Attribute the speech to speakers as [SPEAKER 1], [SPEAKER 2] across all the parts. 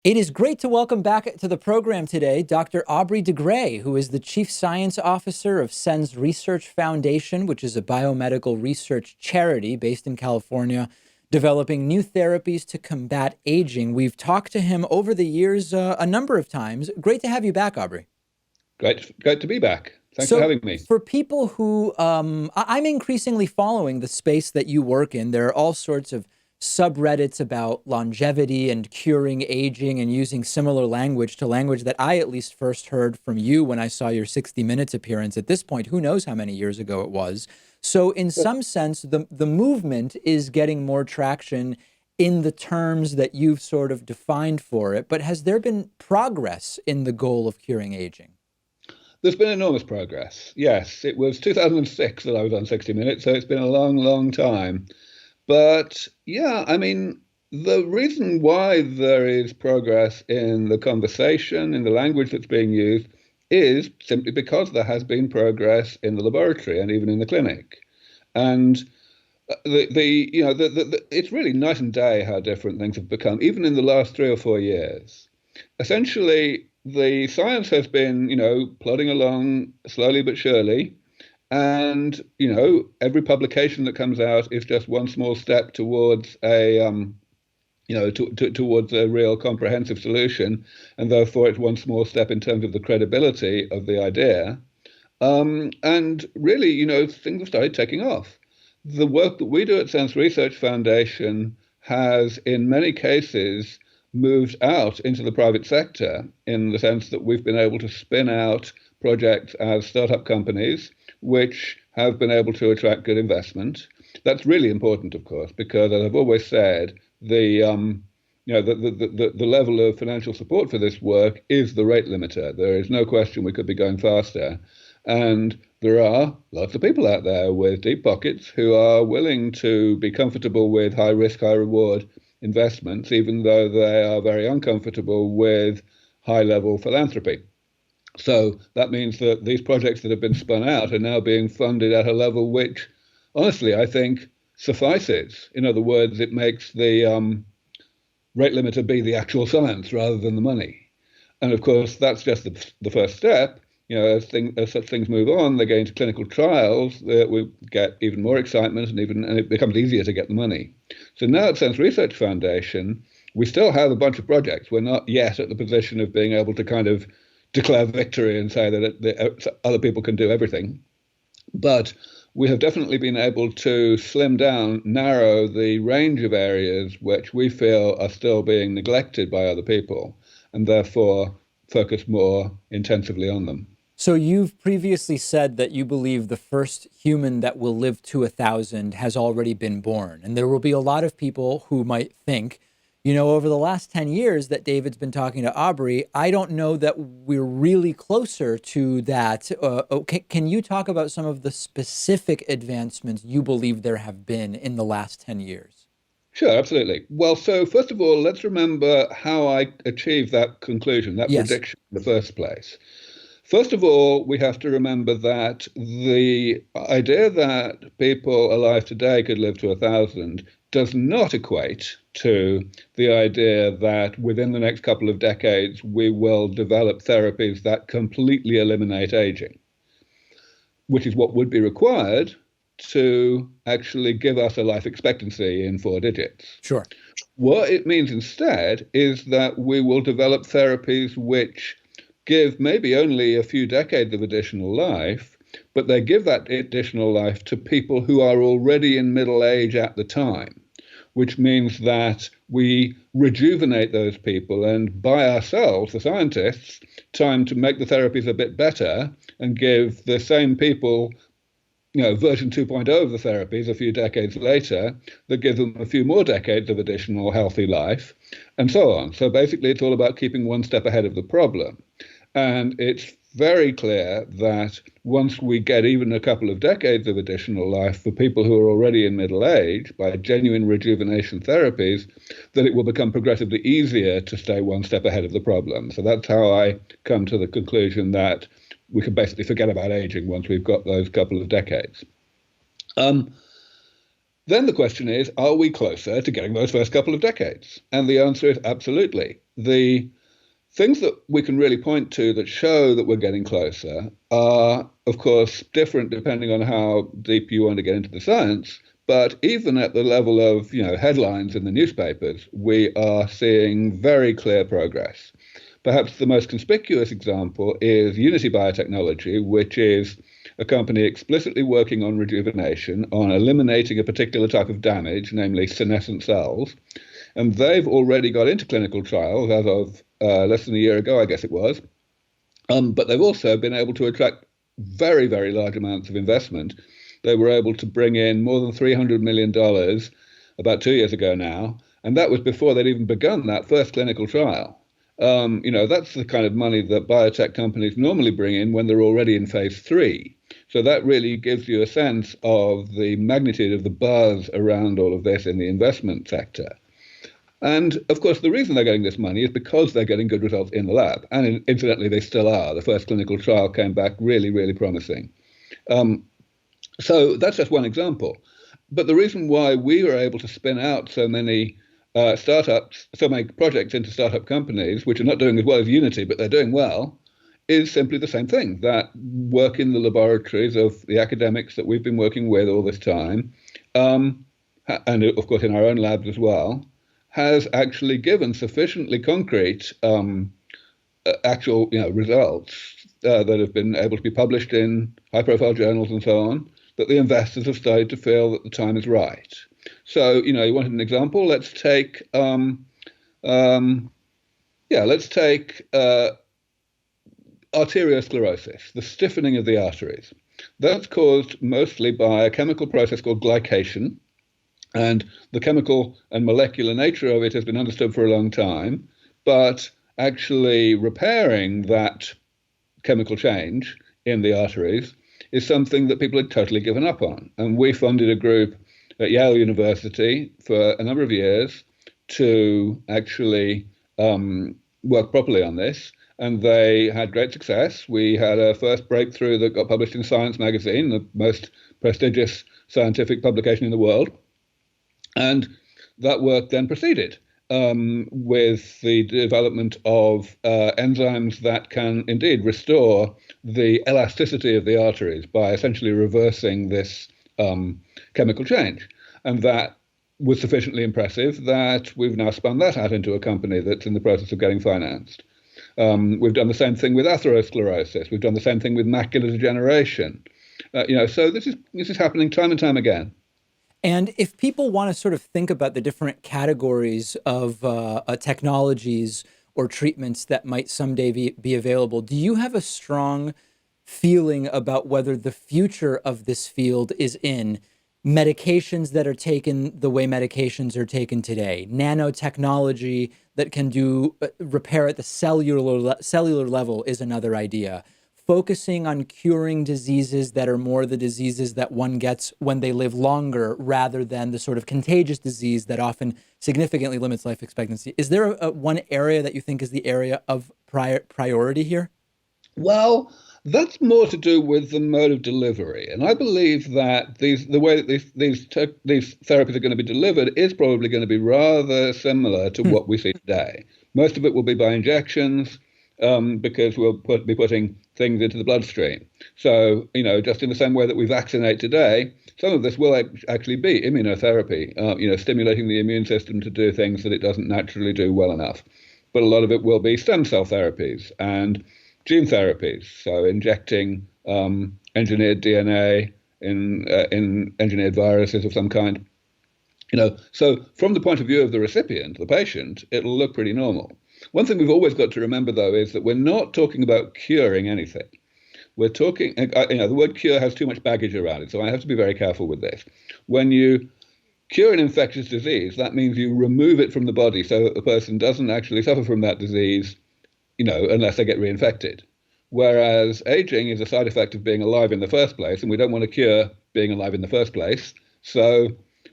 [SPEAKER 1] It is great to welcome back to the program today Dr. Aubrey De Grey, who is the Chief Science Officer of SENS Research Foundation, which is a biomedical research charity based in California, developing new therapies to combat aging. We've talked to him over the years a number of times. Great to have you back, Aubrey.
[SPEAKER 2] Great to be back. Thanks for
[SPEAKER 1] So,
[SPEAKER 2] having me.
[SPEAKER 1] for people who I'm increasingly following the space that you work in, there are all sorts of subreddits about longevity and curing aging and using similar language to language that I at least first heard from you when I saw your 60 Minutes appearance. At this point, who knows how many years ago it was. So, in some sense, the movement is getting more traction in the terms that you've sort of defined for it. But has there been progress in the goal of curing aging?
[SPEAKER 2] There's been enormous progress. Yes, it was 2006 that I was on 60 Minutes, so it's been a long, long time. But yeah, I mean, the reason why there is progress in the conversation, in the language that's being used, is simply because there has been progress in the laboratory and even in the clinic. And it's really night and day how different things have become, even in the last 3 or 4 years. Essentially, the science has been, plodding along slowly but surely. And, every publication that comes out is just one small step towards towards a real comprehensive solution. And therefore, it's one small step in terms of the credibility of the idea. And really, things have started taking off. The work that we do at Sense Research Foundation has, in many cases, moved out into the private sector in the sense that we've been able to spin out projects as startup companies, which have been able to attract good investment. That's really important, of course, because as I've always said, the level of financial support for this work is the rate limiter. There is no question we could be going faster. And there are lots of people out there with deep pockets who are willing to be comfortable with high risk, high reward investments, even though they are very uncomfortable with high level philanthropy. So that means that these projects that have been spun out are now being funded at a level which, honestly, I think suffices. In other words, it makes the rate limiter be the actual science rather than the money. And of course, that's just the first step. As such things move on, they go into clinical trials, we get even more excitement and it becomes easier to get the money. So now at Sense Research Foundation, we still have a bunch of projects. We're not yet at the position of being able to kind of declare victory and say that other people can do everything. But we have definitely been able to slim down, narrow the range of areas which we feel are still being neglected by other people, and therefore focus more intensively on them.
[SPEAKER 1] So you've previously said that you believe the first human that will live to 1,000 has already been born. And there will be a lot of people who might think, over the last 10 years that David's been talking to Aubrey, I don't know that we're really closer to that. Can you talk about some of the specific advancements you believe there have been in the last 10 years?
[SPEAKER 2] Sure, absolutely. Well, so first of all, let's remember how I achieved that conclusion, that
[SPEAKER 1] Yes.
[SPEAKER 2] prediction in the first place. First of all, we have to remember that the idea that people alive today could live to 1,000 does not equate to the idea that within the next couple of decades, we will develop therapies that completely eliminate aging, which is what would be required to actually give us a life expectancy in 4 digits.
[SPEAKER 1] Sure.
[SPEAKER 2] What it means instead is that we will develop therapies which give maybe only a few decades of additional life, but they give that additional life to people who are already in middle age at the time, which means that we rejuvenate those people and buy ourselves, the scientists, time to make the therapies a bit better and give the same people version 2.0 of the therapies a few decades later that give them a few more decades of additional healthy life, and so on. So basically, it's all about keeping one step ahead of the problem. And it's very clear that once we get even a couple of decades of additional life for people who are already in middle age by genuine rejuvenation therapies, that it will become progressively easier to stay one step ahead of the problem. So that's how I come to the conclusion that we can basically forget about aging once we've got those couple of decades. Then the question is, are we closer to getting those first couple of decades? And the answer is absolutely. the things that we can really point to that show that we're getting closer are, of course, different depending on how deep you want to get into the science. But even at the level of, headlines in the newspapers, we are seeing very clear progress. Perhaps the most conspicuous example is Unity Biotechnology, which is a company explicitly working on rejuvenation, on eliminating a particular type of damage, namely senescent cells. And they've already got into clinical trials as of less than a year ago, I guess it was. But they've also been able to attract very, very large amounts of investment. They were able to bring in more than $300 million about 2 years ago now. And that was before they'd even begun that first clinical trial. That's the kind of money that biotech companies normally bring in when they're already in phase 3. So that really gives you a sense of the magnitude of the buzz around all of this in the investment sector. And of course, the reason they're getting this money is because they're getting good results in the lab. And incidentally, they still are. The first clinical trial came back really, really promising. So that's just one example. But the reason why we were able to spin out so many startups, so many projects into startup companies, which are not doing as well as Unity, but they're doing well, is simply the same thing. That work in the laboratories of the academics that we've been working with all this time, and of course in our own labs as well, has actually given sufficiently concrete actual results that have been able to be published in high-profile journals and so on, that the investors have started to feel that the time is right. So, you wanted an example. Let's take, arteriosclerosis, the stiffening of the arteries. That's caused mostly by a chemical process called glycation, and the chemical and molecular nature of it has been understood for a long time, but actually repairing that chemical change in the arteries is something that people had totally given up on. And we funded a group at Yale University for a number of years to actually work properly on this. And they had great success. We had a first breakthrough that got published in Science magazine, the most prestigious scientific publication in the world. And that work then proceeded with the development of enzymes that can indeed restore the elasticity of the arteries by essentially reversing this chemical change. And that was sufficiently impressive that we've now spun that out into a company that's in the process of getting financed. We've done the same thing with atherosclerosis. We've done the same thing with macular degeneration. So this is happening time and time again.
[SPEAKER 1] And if people want to sort of think about the different categories of technologies or treatments that might someday be available, do you have a strong feeling about whether the future of this field is in medications that are taken the way medications are taken today, nanotechnology that can do repair at the cellular level is another idea, focusing on curing diseases that are more the diseases that one gets when they live longer rather than the sort of contagious disease that often significantly limits life expectancy. Is there one area that you think is the area of priority here?
[SPEAKER 2] Well, that's more to do with the mode of delivery. And I believe that the way that these therapies are going to be delivered is probably going to be rather similar to what we see today. Most of it will be by injections, because we'll be putting things into the bloodstream. So, just in the same way that we vaccinate today, some of this will actually be immunotherapy, stimulating the immune system to do things that it doesn't naturally do well enough. But a lot of it will be stem cell therapies and gene therapies, so injecting engineered DNA in engineered viruses of some kind. So from the point of view of the recipient, the patient, it'll look pretty normal. One thing we've always got to remember, though, is that we're not talking about curing anything. We're talking, the word cure has too much baggage around it, so I have to be very careful with this. When you cure an infectious disease, that means you remove it from the body so that the person doesn't actually suffer from that disease, unless they get reinfected. Whereas aging is a side effect of being alive in the first place, and we don't want to cure being alive in the first place. So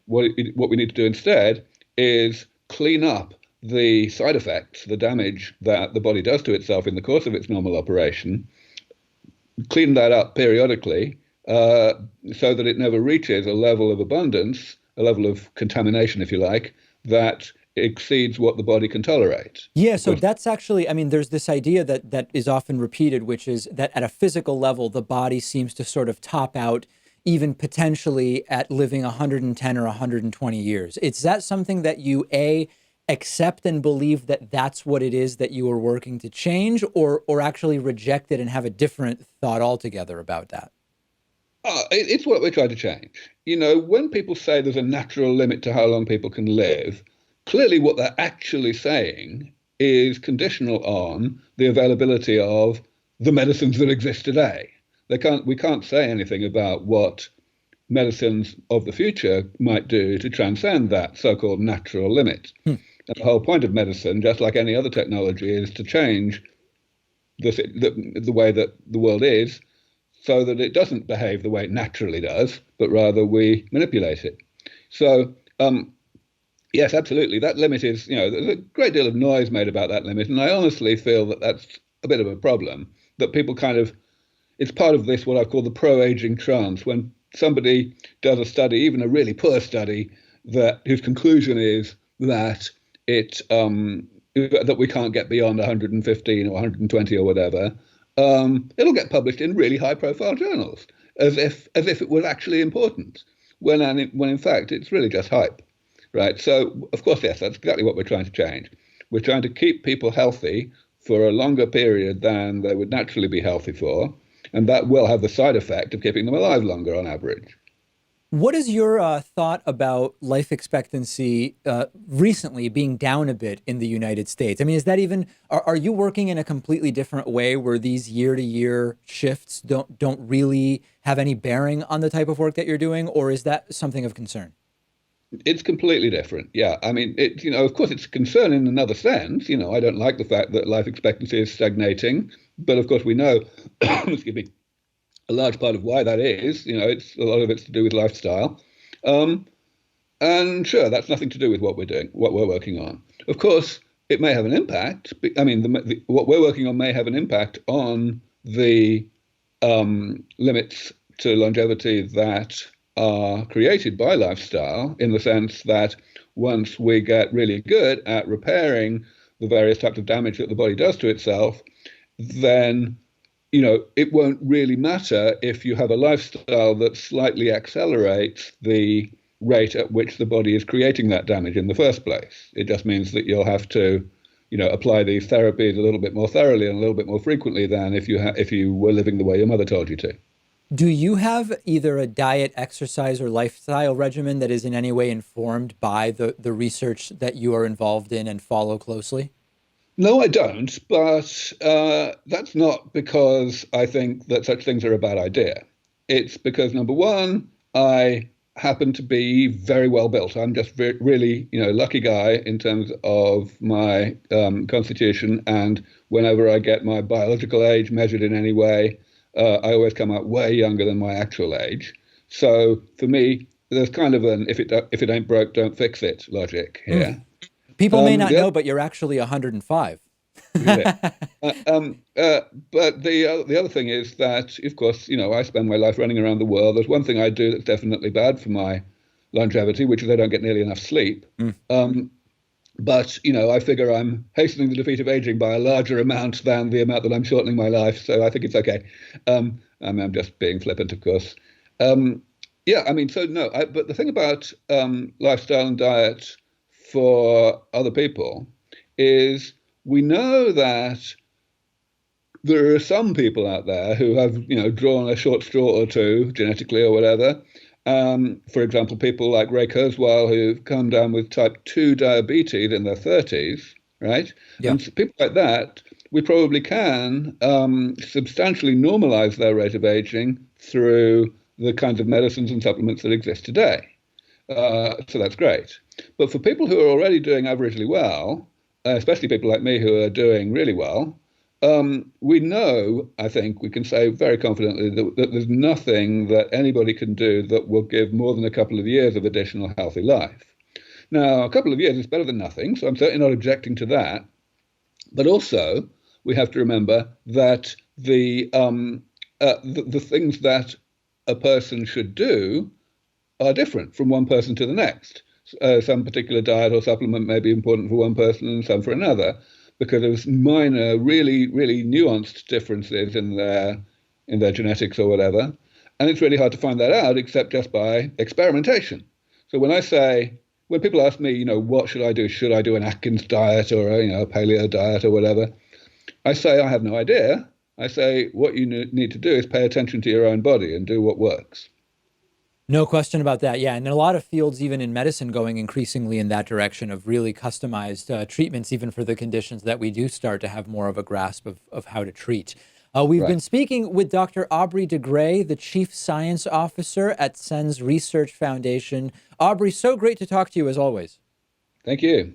[SPEAKER 2] what we need to do instead is clean up the side effects, the damage that the body does to itself in the course of its normal operation, clean that up periodically so that it never reaches a level of abundance, a level of contamination, if you like, that exceeds what the body can tolerate.
[SPEAKER 1] Yeah,
[SPEAKER 2] Of
[SPEAKER 1] so
[SPEAKER 2] course,
[SPEAKER 1] that's actually, I mean, there's this idea that is often repeated, which is that at a physical level, the body seems to sort of top out even potentially at living 110 or 120 years. Is that something that you accept and believe that that's what it is that you are working to change, or actually reject it and have a different thought altogether about that?
[SPEAKER 2] it's what we're trying to change. When people say there's a natural limit to how long people can live, clearly what they're actually saying is conditional on the availability of the medicines that exist today. We can't say anything about what medicines of the future might do to transcend that so-called natural limit.
[SPEAKER 1] Hmm.
[SPEAKER 2] And the whole point of medicine, just like any other technology, is to change the way that the world is so that it doesn't behave the way it naturally does, but rather we manipulate it. So, yes, absolutely. That limit is, there's a great deal of noise made about that limit. And I honestly feel that that's a bit of a problem, that people it's part of this, what I call the pro-aging trance. When somebody does a study, even a really poor study, whose conclusion is that that we can't get beyond 115 or 120 or whatever, it'll get published in really high-profile journals, as if it was actually important, when in fact it's really just hype, right? So of course, yes, that's exactly what we're trying to change. We're trying to keep people healthy for a longer period than they would naturally be healthy for, and that will have the side effect of keeping them alive longer on average.
[SPEAKER 1] What is your thought about life expectancy recently being down a bit in the United States? I mean, is that even, are you working in a completely different way where these year to year shifts don't really have any bearing on the type of work that you're doing, or is that something of concern?
[SPEAKER 2] It's completely different. Yeah. I mean, of course, it's a concern in another sense. I don't like the fact that life expectancy is stagnating, but of course, we know, excuse me, a large part of why that is. It's a lot of it's to do with lifestyle. Um, and sure, that's nothing to do with what we're doing, what we're working on. Of course, it may have an impact. I mean, what we're working on may have an impact on the limits to longevity that are created by lifestyle, in the sense that once we get really good at repairing the various types of damage that the body does to itself, then it won't really matter if you have a lifestyle that slightly accelerates the rate at which the body is creating that damage in the first place. It just means that you'll have to, apply these therapies a little bit more thoroughly and a little bit more frequently than if you were living the way your mother told you to.
[SPEAKER 1] Do you have either a diet, exercise, or lifestyle regimen that is in any way informed by the research that you are involved in and follow closely?
[SPEAKER 2] No, I don't, but that's not because I think that such things are a bad idea. It's because, number one, I happen to be very well built. I'm just really, lucky guy in terms of my constitution. And whenever I get my biological age measured in any way, I always come out way younger than my actual age. So for me, there's kind of an if it ain't broke, don't fix it logic
[SPEAKER 1] Mm.
[SPEAKER 2] here.
[SPEAKER 1] People may not
[SPEAKER 2] The
[SPEAKER 1] know, but you're actually 105.
[SPEAKER 2] Yeah. But the other thing is that, of course, I spend my life running around the world. There's one thing I do that's definitely bad for my longevity, which is I don't get nearly enough sleep.
[SPEAKER 1] Mm.
[SPEAKER 2] But I figure I'm hastening the defeat of aging by a larger amount than the amount that I'm shortening my life. So I think it's okay. I'm just being flippant, of course. Yeah, I mean, so no. But the thing about lifestyle and diet for other people is, we know that there are some people out there who have, drawn a short straw or two genetically or whatever. For example, people like Ray Kurzweil, who've come down with type 2 diabetes in their 30s, right?
[SPEAKER 1] Yeah.
[SPEAKER 2] And so people like that, we probably can substantially normalize their rate of aging through the kinds of medicines and supplements that exist today. So that's great. But for people who are already doing averagely well, especially people like me who are doing really well, we know, I think we can say very confidently that there's nothing that anybody can do that will give more than a couple of years of additional healthy life. Now, a couple of years is better than nothing, so I'm certainly not objecting to that. But also, we have to remember that the things that a person should do are different from one person to the next. some particular diet or supplement may be important for one person and some for another, because there's minor, really, really nuanced differences in their genetics or whatever. And it's really hard to find that out except just by experimentation. So when people ask me, what should I do? Should I do an Atkins diet or a paleo diet or whatever? I say I have no idea. I say what you need to do is pay attention to your own body and do what works.
[SPEAKER 1] No question about that. Yeah. And a lot of fields, even in medicine, going increasingly in that direction of really customized treatments, even for the conditions that we do start to have more of a grasp of how to treat. We've
[SPEAKER 2] Right.
[SPEAKER 1] been speaking with Dr. Aubrey De Grey, the Chief Science Officer at SENS Research Foundation. Aubrey, so great to talk to you as always.
[SPEAKER 2] Thank you.